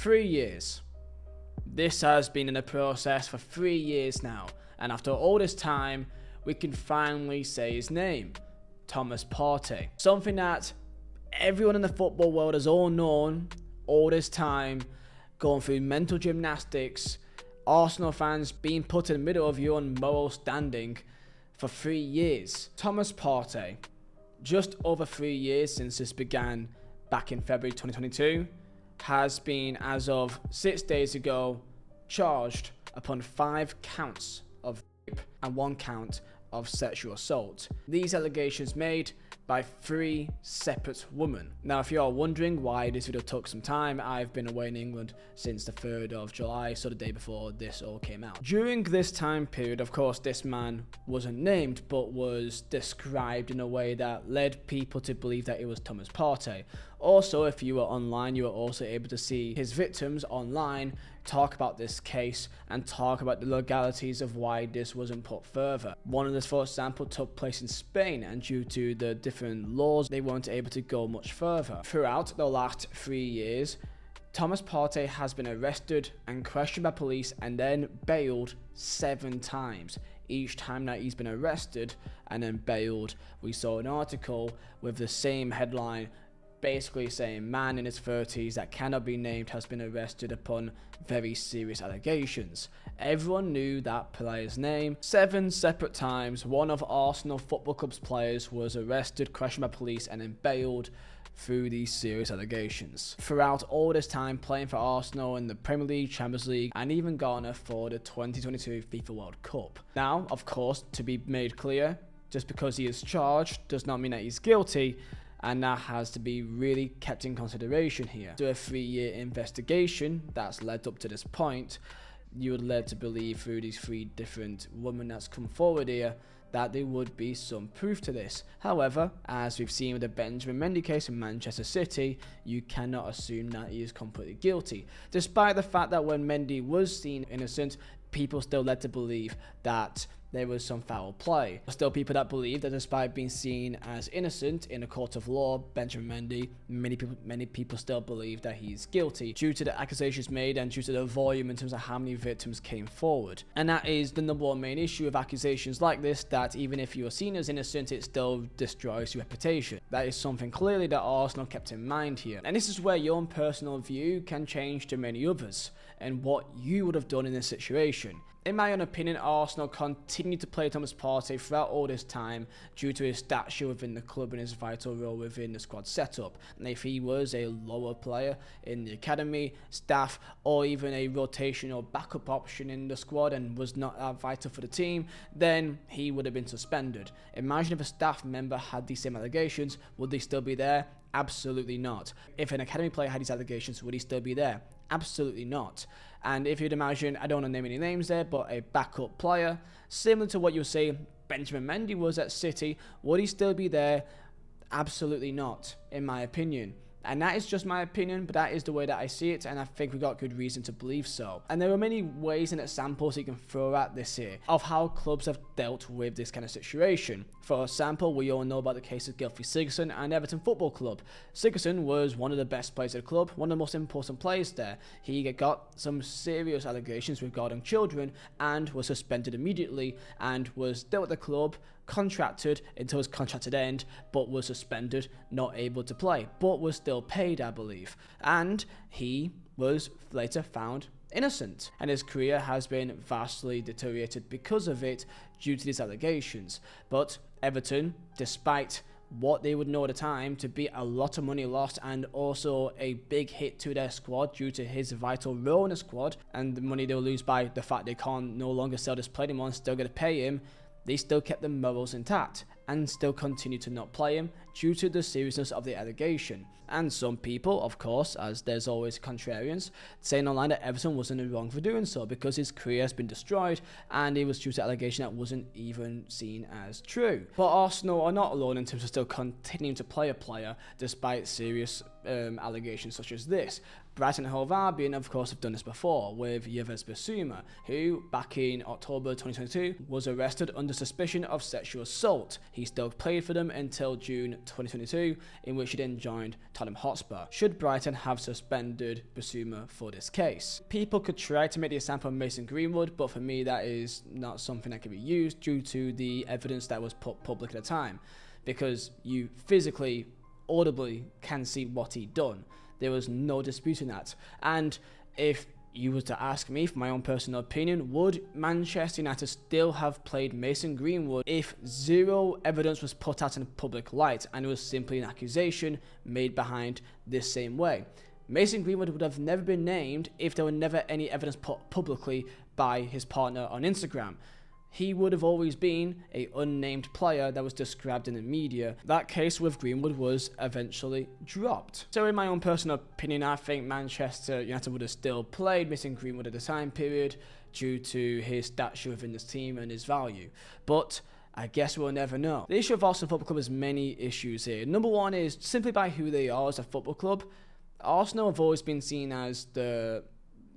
3 years. This has been in a process for 3 years now, and after all this time, we can finally say his name, Thomas Partey. Something that everyone in the football world has all known all this time, going through mental gymnastics, Arsenal fans being put in the middle of your own moral standing for 3 years. Thomas Partey, just over 3 years since this began back in February 2022, has been, as of 6 days ago, charged upon 5 counts of rape and 1 count of sexual assault. These allegations made by 3 separate women. Now, if you are wondering why this video took some time, I've been away in England since the 3rd of July, so the day before this all came out. During this time period, of course, this man wasn't named, but was described in a way that led people to believe that it was Thomas Partey. Also, if you were online, you were also able to see his victims online talk about this case and talk about the legalities of why this wasn't put further. One of this, for example, took place in Spain, and due to the different laws, they weren't able to go much further. Throughout the last 3 years, Thomas Partey has been arrested and questioned by police and then bailed 7 times. Each time that he's been arrested and then bailed, we saw an article with the same headline, basically saying man in his 30s that cannot be named has been arrested upon very serious allegations. Everyone knew that player's name. 7 separate times, one of Arsenal Football Club's players was arrested, questioned by police, and then bailed through these serious allegations. Throughout all this time playing for Arsenal in the Premier League, Champions League, and even Ghana for the 2022 FIFA World Cup. Now, of course, to be made clear, just because he is charged does not mean that he's guilty, and that has to be really kept in consideration here. So a 3-year investigation that's led up to this point, you would led to believe through these 3 different women that's come forward here that there would be some proof to this. However, as we've seen with the Benjamin Mendy case in Manchester City, you cannot assume that he is completely guilty. Despite the fact that when Mendy was seen innocent, people still led to believe that there was some foul play. Still people that believe that despite being seen as innocent in a court of law, Benjamin Mendy, many people still believe that he's guilty due to the accusations made and due to the volume in terms of how many victims came forward. And that is the number one main issue of accusations like this, that even if you are seen as innocent, it still destroys your reputation. That is something clearly that Arsenal kept in mind here. And this is where your own personal view can change to many others and what you would have done in this situation. In my own opinion, Arsenal continued to play Thomas Partey throughout all this time due to his stature within the club and his vital role within the squad setup. And if he was a lower player in the academy, staff, or even a rotational backup option in the squad and was not that vital for the team, then he would have been suspended. Imagine if a staff member had these same allegations, would they still be there? Absolutely not. If an academy player had these allegations, would he still be there? Absolutely not. And if you'd imagine, I don't want to name any names there, but a backup player, similar to what you say Benjamin Mendy was at City, would he still be there? Absolutely not, in my opinion. And that is just my opinion, but that is the way that I see it, and I think we got good reason to believe so. And there are many ways and examples you can throw at this here of how clubs have dealt with this kind of situation. For example, we all know about the case of Gylfi Sigurdsson and Everton Football Club. Sigurdsson was one of the best players at the club, one of the most important players there. He got some serious allegations regarding children and was suspended immediately and was still at the club, contracted until his contracted end, but was suspended, not able to play, but was still paid, I believe. And he was later found innocent, and his career has been vastly deteriorated because of it due to these allegations. But Everton, despite what they would know at the time to be a lot of money lost and also a big hit to their squad due to his vital role in the squad and the money they'll lose by the fact they can't no longer sell this player anymore and still going to pay him, they still kept the morals intact and still continue to not play him due to the seriousness of the allegation. And some people, of course, as there's always contrarians, saying online that Everton wasn't wrong for doing so because his career has been destroyed and it was due to allegation that wasn't even seen as true. But Arsenal are not alone in terms of still continuing to play a player despite serious allegations such as this. Brighton and Hove Albion, of course, have done this before with Vizeh Bissouma, who, back in October 2022, was arrested under suspicion of sexual assault. He still played for them until June 2022, in which he then joined Tottenham Hotspur, should Brighton have suspended Bissouma for this case. People could try to make the example of Mason Greenwood, but for me that is not something that can be used due to the evidence that was put public at the time, because you physically, audibly can see what he done. There was no disputing that. And if you were to ask me, for my own personal opinion, would Manchester United still have played Mason Greenwood if zero evidence was put out in the public light and it was simply an accusation made behind this same way? Mason Greenwood would have never been named if there were never any evidence put publicly by his partner on Instagram. He would have always been an unnamed player that was described in the media. That case with Greenwood was eventually dropped. So in my own personal opinion, I think Manchester United would have still played Mason Greenwood at the time period due to his stature within this team and his value. But I guess we'll never know. The issue of Arsenal Football Club has many issues here. Number one is simply by who they are as a football club. Arsenal have always been seen as the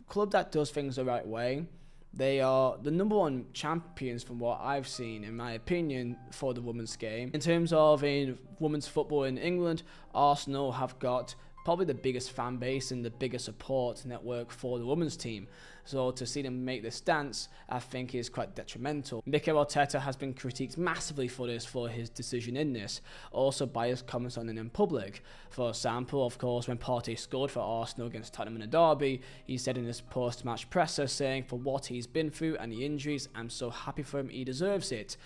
club that does things the right way. They are the number one champions from what I've seen, in my opinion, for the women's game. In terms of in women's football in England, Arsenal have got probably the biggest fan base and the biggest support network for the women's team. So to see them make this stance, I think is quite detrimental. Mikel Arteta has been critiqued massively for this, for his decision in this, also by his comments on it in public. For example, of course, when Partey scored for Arsenal against Tottenham in a derby, he said in his post-match presser, saying, "For what he's been through and the injuries, I'm so happy for him, he deserves it."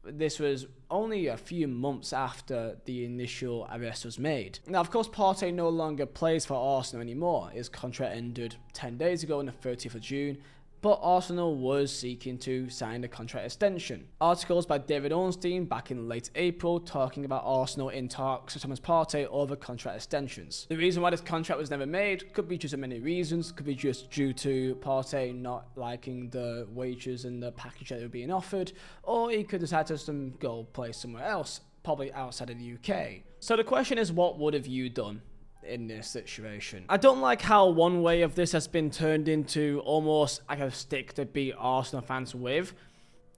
This was only a few months after the initial arrest was made. Now, of course, Partey no longer plays for Arsenal anymore. His contract ended 10 days ago on the 30th of June, but Arsenal was seeking to sign a contract extension. Articles by David Ornstein back in late April talking about Arsenal in talks with Thomas Partey over contract extensions. The reason why this contract was never made could be due to many reasons. Could be just due to Partey not liking the wages and the package that were being offered, or he could decide to go play somewhere else, probably outside of the UK. So the question is, what would have you done in this situation? I don't like how one way of this has been turned into almost like a stick to beat Arsenal fans with.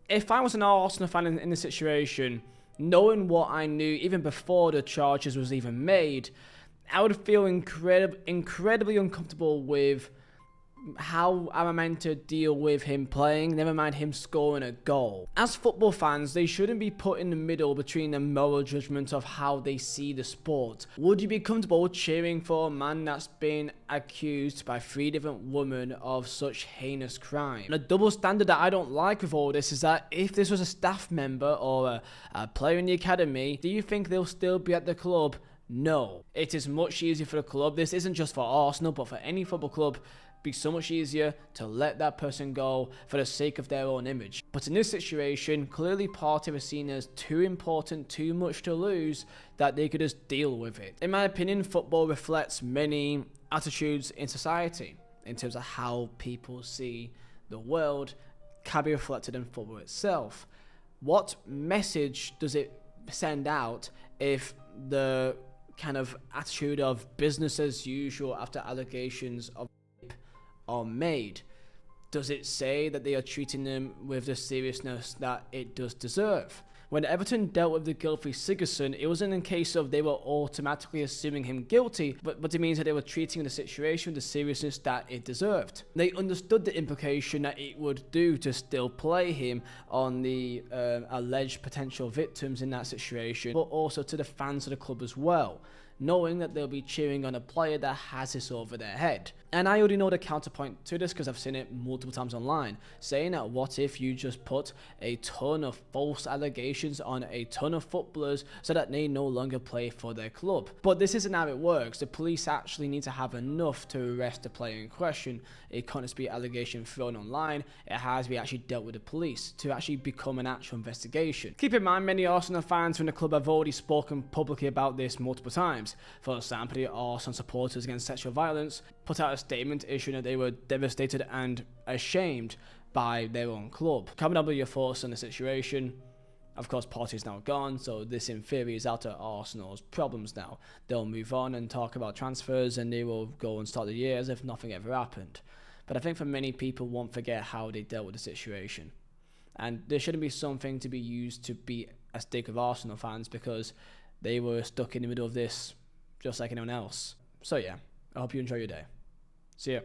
If I was an Arsenal fan in this situation, knowing what I knew even before the charges was even made, I would feel incredibly uncomfortable with how am I meant to deal with him playing, never mind him scoring a goal. As football fans, they shouldn't be put in the middle between the moral judgment of how they see the sport. Would you be comfortable cheering for a man that's been accused by 3 different women of such heinous crime? The double standard that I don't like with all this is that if this was a staff member or a player in the academy, do you think they'll still be at the club? No. It is much easier for the club. This isn't just for Arsenal, but for any football club. Be so much easier to let that person go for the sake of their own image. But in this situation, clearly Partey was seen as too important, too much to lose, that they could just deal with it. In my opinion, football reflects many attitudes in society in terms of how people see the world can be reflected in football itself. What message does it send out if the kind of attitude of business as usual after allegations of are made? Does it say that they are treating them with the seriousness that it does deserve? When Everton dealt with the guilty Sigurdsson, it wasn't in case of they were automatically assuming him guilty, but it means that they were treating the situation with the seriousness that it deserved. They understood the implication that it would do to still play him on the alleged potential victims in that situation, but also to the fans of the club as well, knowing that they'll be cheering on a player that has this over their head. And I already know the counterpoint to this because I've seen it multiple times online, saying that what if you just put a ton of false allegations on a ton of footballers so that they no longer play for their club? But this isn't how it works. The police actually need to have enough to arrest the player in question. It can't just be an allegation thrown online. It has to be actually dealt with the police to actually become an actual investigation. Keep in mind, many Arsenal fans from the club have already spoken publicly about this multiple times. For example, the Arsenal supporters against sexual violence put out a statement issuing that they were devastated and ashamed by their own club. Comment down below your thoughts on the situation. Of course, Partey's now gone, so this in theory is out of Arsenal's problems now. They'll move on and talk about transfers, and they will go and start the year as if nothing ever happened. But I think for many people won't forget how they dealt with the situation. And there shouldn't be something to be used to be a stick of Arsenal fans, because they were stuck in the middle of this just like anyone else. So yeah, I hope you enjoy your day. See ya.